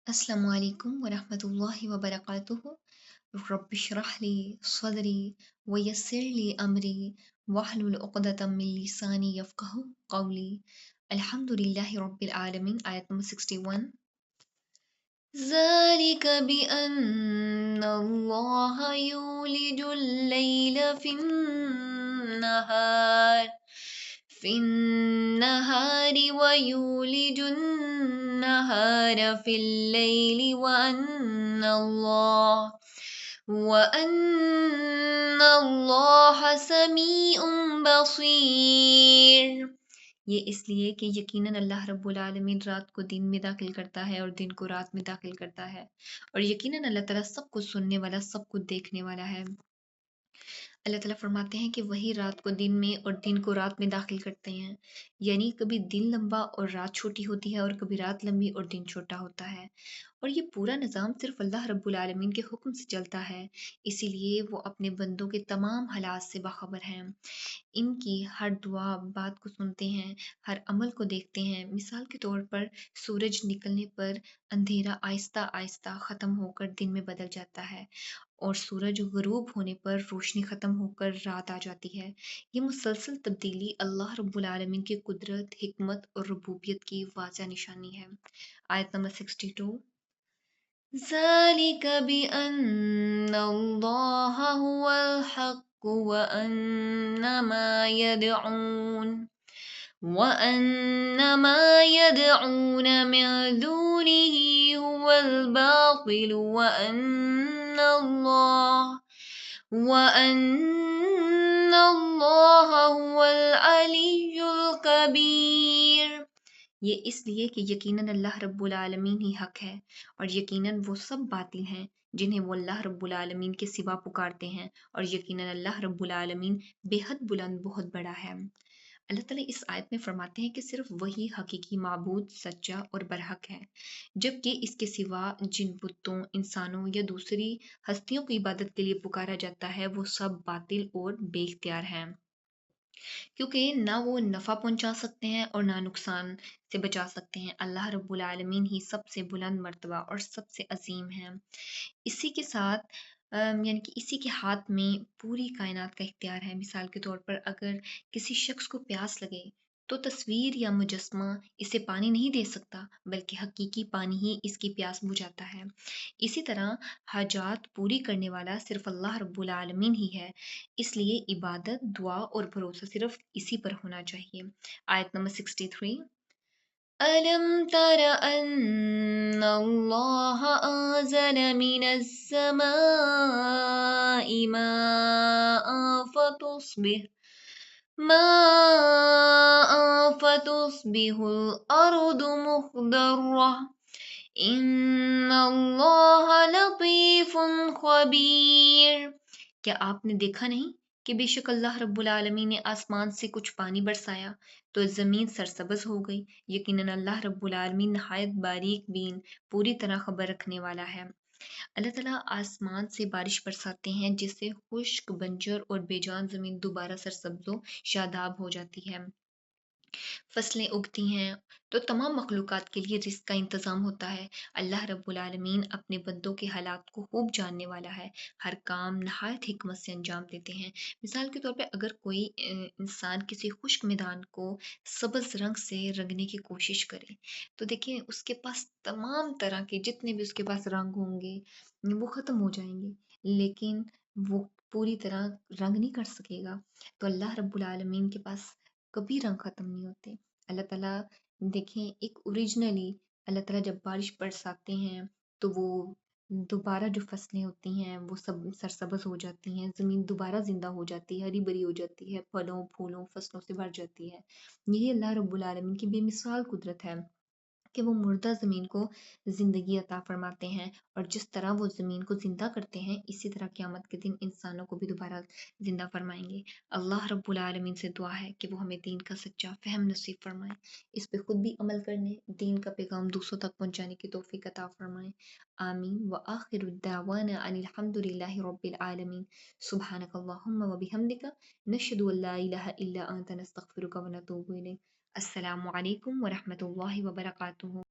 अस्सलामु अलैकुम वरहमतुल्लाहि वबरकातुहू। रब्बिश रह ली सदरी वयस्सिर ली अमरी वहलुल उक़दतम मिन लिसानी यफ़क़हू क़ौली। अल्हम्दुलिल्लाहि रब्बिल आलमीन। आयत नंबर 61। ज़ालिक बिअन्नल्लाह युलिजुल लैल फिन्नहारि व युलिजुन नहार फिल्लैलि वअन्नल्लाह समीउन बसीर। ये इसलिए कि यकीनन अल्लाह रब्बुल आलमीन रात को दिन में दाखिल करता है और दिन को रात में दाखिल करता है, और यकीनन अल्लाह ताला सब कुछ सुनने वाला, सब कुछ देखने वाला है। अल्लाह ताला फरमाते हैं कि वही रात को दिन में और दिन को रात में दाखिल करते हैं, यानी कभी दिन लंबा और रात छोटी होती है और कभी रात लंबी और दिन छोटा होता है। और ये पूरा निज़ाम सिर्फ अल्लाह रब्बुल आलमीन के हुक्म से चलता है, इसीलिए वो अपने बंदों के तमाम हालात से बाखबर हैं। इनकी हर दुआ बात को सुनते हैं, हर अमल को देखते हैं। मिसाल के तौर पर सूरज निकलने पर अंधेरा आहिस्ता आहिस्ता ख़त्म होकर दिन में बदल जाता है, और सूरज ग़ुरूब होने पर रोशनी ख़त्म होकर रात आ जाती है। ये मुसलसल तब्दीली अल्लाह रब्बुल आलमीन की कुदरत, हिकमत और रुबूबियत की वाज़ह निशानी है। आयत नंबर 62। ज़ालिक बिअन्नल्लाह हुवल हक़्क़ वअन्न मा यदऊन मिन दूनिही हुवल बातिल वअन्नल्लाह हुवल अलिय्युल कबीर। ये इसलिए कि यकीनन अल्लाह रब्बुल आलमीन ही हक है, और यकीनन वो सब बातिल हैं जिन्हें वो अल्लाह रब्बुल आलमीन के सिवा पुकारते हैं, और यकीनन अल्लाह रब्बुल आलमीन बेहद बुलंद बहुत बड़ा है। अल्लाह ताला इस आयत में फरमाते हैं कि सिर्फ वही हकीकी माबूद सच्चा और बरहक है, जबकि इसके सिवा जिन बुतों, इंसानों या दूसरी हस्तियों की इबादत के लिए पुकारा जाता है वो सब बातिल और बेख्तियार हैं, क्योंकि ना वो नफ़ा पहुंचा सकते हैं और ना नुकसान से बचा सकते हैं। अल्लाह रब्बुल आलमीन ही सबसे बुलंद मर्तबा और सबसे अजीम है। इसी के साथ यानी कि इसी के हाथ में पूरी कायनात का इख्तियार है। मिसाल के तौर पर अगर किसी शख्स को प्यास लगे तो तस्वीर या मुजस्मा इसे पानी नहीं दे सकता, बल्कि हकीकी पानी ही इसकी प्यास बुझाता है। इसी तरह हाजात पूरी करने वाला सिर्फ अल्लाह रब्बुल आलमीन ही है, इसलिए इबादत, दुआ और भरोसा सिर्फ इसी पर होना चाहिए। आयत नंबर 63। ألم تر أن الله أنزل من السماء ماء فتصبح الأرض مخضرة إن الله लतीफ़ खबीर। क्या आपने देखा नहीं कि बेशक अल्लाह रब्बुल आलमीन ने आसमान से कुछ पानी बरसाया तो ज़मीन सरसब्ज़ हो गई। यकीनन अल्लाह रब्बुल आलमीन नहायत बारीक बीन, पूरी तरह खबर रखने वाला है। अल्लाह ताला आसमान से बारिश बरसाते हैं जिससे खुश्क, बंजर और बेजान ज़मीन दोबारा सरसब्ज़ शादाब हो जाती है, फसलें उगती हैं, तो तमाम मखलूक़ात के लिए रिज़्क़ का इंतज़ाम होता है। अल्लाह रब्बुल आलमीन अपने बंदों के हालात को खूब जानने वाला है, हर काम नहायत हिकमत से अंजाम देते हैं। मिसाल के तौर पे अगर कोई इंसान किसी खुश्क मैदान को सब्ज़ रंग से रंगने की कोशिश करे, तो देखिए उसके पास तमाम तरह के जितने भी उसके पास रंग होंगे वो ख़त्म हो जाएंगे, लेकिन वो पूरी तरह रंग नहीं कर सकेगा। तो अल्लाह रब्बुल आलमीन के पास कभी रंग ख़त्म नहीं होते। अल्लाह ताला देखें एक ओरिजिनली अल्लाह ताला जब बारिश बरसाते हैं तो वो दोबारा जो फसलें होती हैं वो सब सरसब्ज़ हो जाती हैं, ज़मीन दोबारा ज़िंदा हो जाती है, हरी भरी हो जाती है, फलों फूलों फसलों से भर जाती है। यही अल्लाह रब्बुल आलमीन की बेमिसाल कुदरत है कि वो मुर्दा ज़मीन को ज़िंदगी अता फरमाते हैं, और जिस तरह वो ज़मीन को ज़िंदा करते हैं इसी तरह क़यामत के दिन इंसानों को भी दोबारा ज़िंदा फरमाएंगे। अल्लाह रब्बुल आलमीन से दुआ है कि वो हमें दीन का सच्चा फ़हम नसीब फरमाए, इस पे खुद भी अमल करने, दीन का पैगाम दूसरों तक पहुँचाने की तौफ़ीक अता फरमाए। आमीन व आखिरु दावाना अनिल हम्दुलिल्लाहि रब्बिल आलमीन। सुब्हानकल्लाहुम्मा व बिहम्दिका नशहदु अल्ला इलाहा इल्ला अंता नस्तगफिरुका व नतूबु इलैक। अस्सलामु अलैकुम व रहमतुल्लाहि व बरकातुहू।